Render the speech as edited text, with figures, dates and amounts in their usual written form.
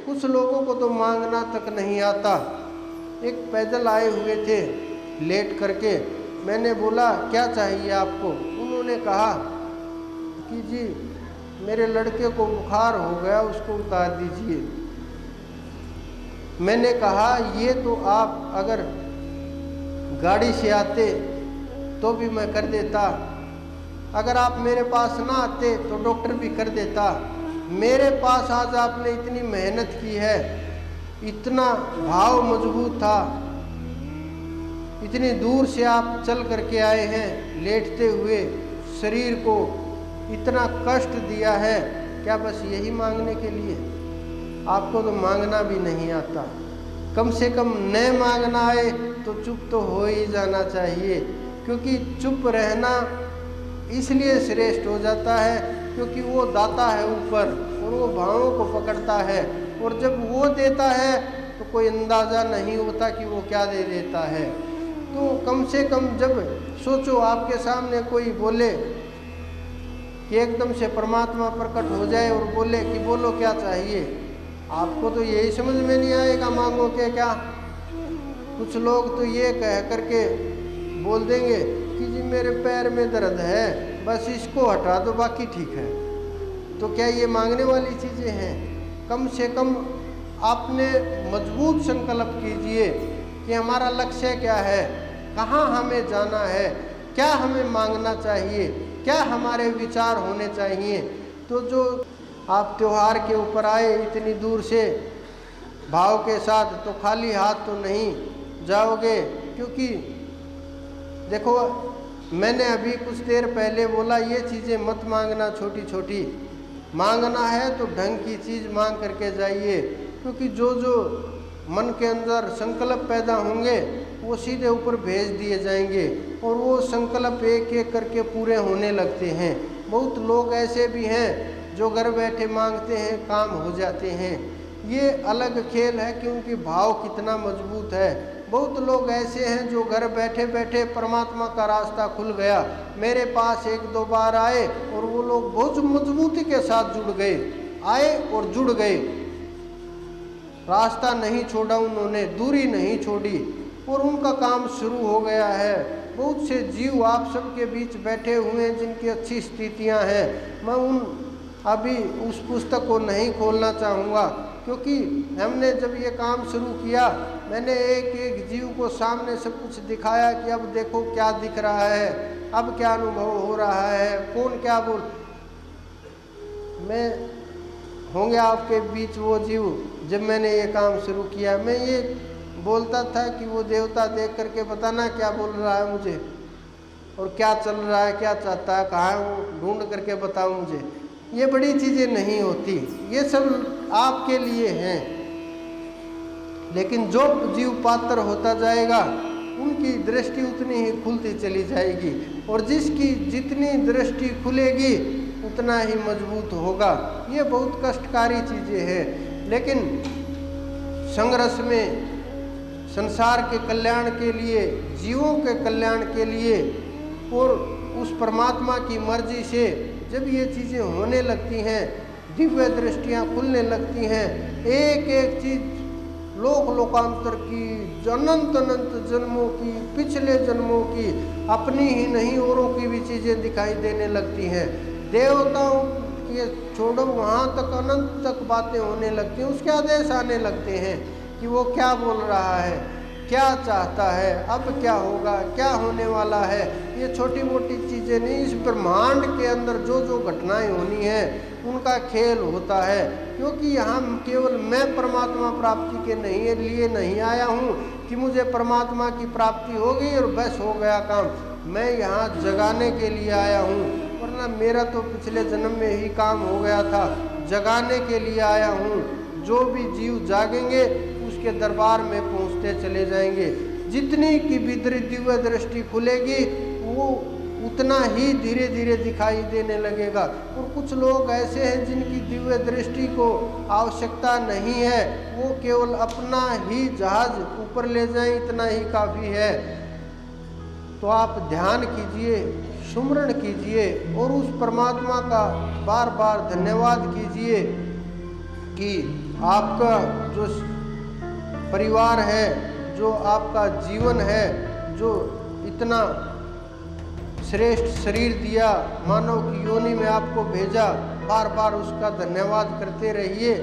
कुछ लोगों को तो मांगना तक नहीं आता। एक पैदल आए हुए थे लेट करके, मैंने बोला क्या चाहिए आपको? उन्होंने कहा कि जी मेरे लड़के को बुखार हो गया, उसको उतार दीजिए। मैंने कहा ये तो आप अगर गाड़ी से आते तो भी मैं कर देता, अगर आप मेरे पास ना आते तो डॉक्टर भी कर देता। मेरे पास आज आपने इतनी मेहनत की है, इतना भाव मजबूत था, इतनी दूर से आप चल करके आए हैं, लेटते हुए शरीर को इतना कष्ट दिया है, क्या बस यही मांगने के लिए? आपको तो मांगना भी नहीं आता। कम से कम न मांगना आए तो चुप तो हो ही जाना चाहिए, क्योंकि चुप रहना इसलिए श्रेष्ठ हो जाता है क्योंकि वो दाता है ऊपर और वो भावों को पकड़ता है, और जब वो देता है तो कोई अंदाज़ा नहीं होता कि वो क्या दे देता है। तो कम से कम जब सोचो आपके सामने कोई बोले कि एकदम से परमात्मा प्रकट हो जाए और बोले कि बोलो क्या चाहिए, आपको तो यही समझ में नहीं आएगा मांगो के क्या। कुछ लोग तो ये कह करके बोल देंगे कि जी मेरे पैर में दर्द है, बस इसको हटा दो बाकी ठीक है। तो क्या ये मांगने वाली चीज़ें हैं? कम से कम आपने मजबूत संकल्प कीजिए कि हमारा लक्ष्य क्या है, कहाँ हमें जाना है, क्या हमें मांगना चाहिए, क्या हमारे विचार होने चाहिए। तो जो आप त्यौहार के ऊपर आए इतनी दूर से भाव के साथ, तो खाली हाथ तो नहीं जाओगे, क्योंकि देखो मैंने अभी कुछ देर पहले बोला ये चीज़ें मत मांगना छोटी छोटी, मांगना है तो ढंग की चीज़ मांग करके जाइए, क्योंकि जो जो मन के अंदर संकल्प पैदा होंगे वो सीधे ऊपर भेज दिए जाएंगे और वो संकल्प एक एक करके पूरे होने लगते हैं। बहुत लोग ऐसे भी हैं जो घर बैठे मांगते हैं, काम हो जाते हैं। ये अलग खेल है कि उनकी भाव कितना मजबूत है। बहुत लोग ऐसे हैं जो घर बैठे बैठे परमात्मा का रास्ता खुल गया, मेरे पास एक दो बार आए और वो लोग बहुत मजबूती के साथ जुड़ गए, आए और जुड़ गए, रास्ता नहीं छोड़ा उन्होंने, दूरी नहीं छोड़ी और उनका काम शुरू हो गया है। बहुत से जीव आप सबके बीच बैठे हुए हैं जिनकी अच्छी स्थितियां हैं। मैं अभी उस पुस्तक को नहीं खोलना चाहूँगा, क्योंकि हमने जब ये काम शुरू किया मैंने एक एक जीव को सामने सब कुछ दिखाया कि अब देखो क्या दिख रहा है, अब क्या अनुभव हो रहा है, कौन क्या बोल। मैं होंगे आपके बीच वो जीव, जब मैंने ये काम शुरू किया मैं ये बोलता था कि वो देवता देख करके बताना क्या बोल रहा है मुझे और क्या चल रहा है, क्या चाहता है, कहाँ है वो, ढूंढ करके बताओ मुझे। ये बड़ी चीज़ें नहीं होती, ये सब आपके लिए हैं। लेकिन जो जीव पात्र होता जाएगा उनकी दृष्टि उतनी ही खुलती चली जाएगी, और जिसकी जितनी दृष्टि खुलेगी उतना ही मजबूत होगा। ये बहुत कष्टकारी चीज़ें हैं, लेकिन संघर्ष में संसार के कल्याण के लिए, जीवों के कल्याण के लिए और उस परमात्मा की मर्जी से जब ये चीज़ें होने लगती हैं, दिव्य दृष्टियाँ खुलने लगती हैं, एक एक चीज़ लोक लोकांतर की, अनंत अनंत जन्मों की, पिछले जन्मों की, अपनी ही नहीं औरों की भी चीज़ें दिखाई देने लगती हैं। देवताओं के छोड़ो वहाँ तक अनंत तक बातें होने लगती हैं, उसके आदेश आने लगते हैं कि वो क्या बोल रहा है, क्या चाहता है, अब क्या होगा, क्या होने वाला है। ये छोटी मोटी चीज़ें नहीं, इस ब्रह्मांड के अंदर जो जो घटनाएं होनी हैं उनका खेल होता है। क्योंकि यहाँ केवल मैं परमात्मा प्राप्ति के लिए नहीं आया हूँ कि मुझे परमात्मा की प्राप्ति हो गई और बस हो गया काम। मैं यहाँ जगाने के लिए आया हूँ, वरना मेरा तो पिछले जन्म में ही काम हो गया था। जगाने के लिए आया हूँ। जो भी जीव जागेंगे उसके दरबार में पहुँचते चले जाएंगे। जितनी की भी दिव्य दृष्टि खुलेगी वो उतना ही धीरे धीरे दिखाई देने लगेगा। और कुछ लोग ऐसे हैं जिनकी दिव्य दृष्टि को आवश्यकता नहीं है, वो केवल अपना ही जहाज ऊपर ले जाएं, इतना ही काफ़ी है। तो आप ध्यान कीजिए, सुमरण कीजिए और उस परमात्मा का बार बार धन्यवाद कीजिए कि आपका जो परिवार है, जो आपका जीवन है, जो इतना श्रेष्ठ शरीर दिया, मानव की योनि में आपको भेजा, बार बार उसका धन्यवाद करते रहिए।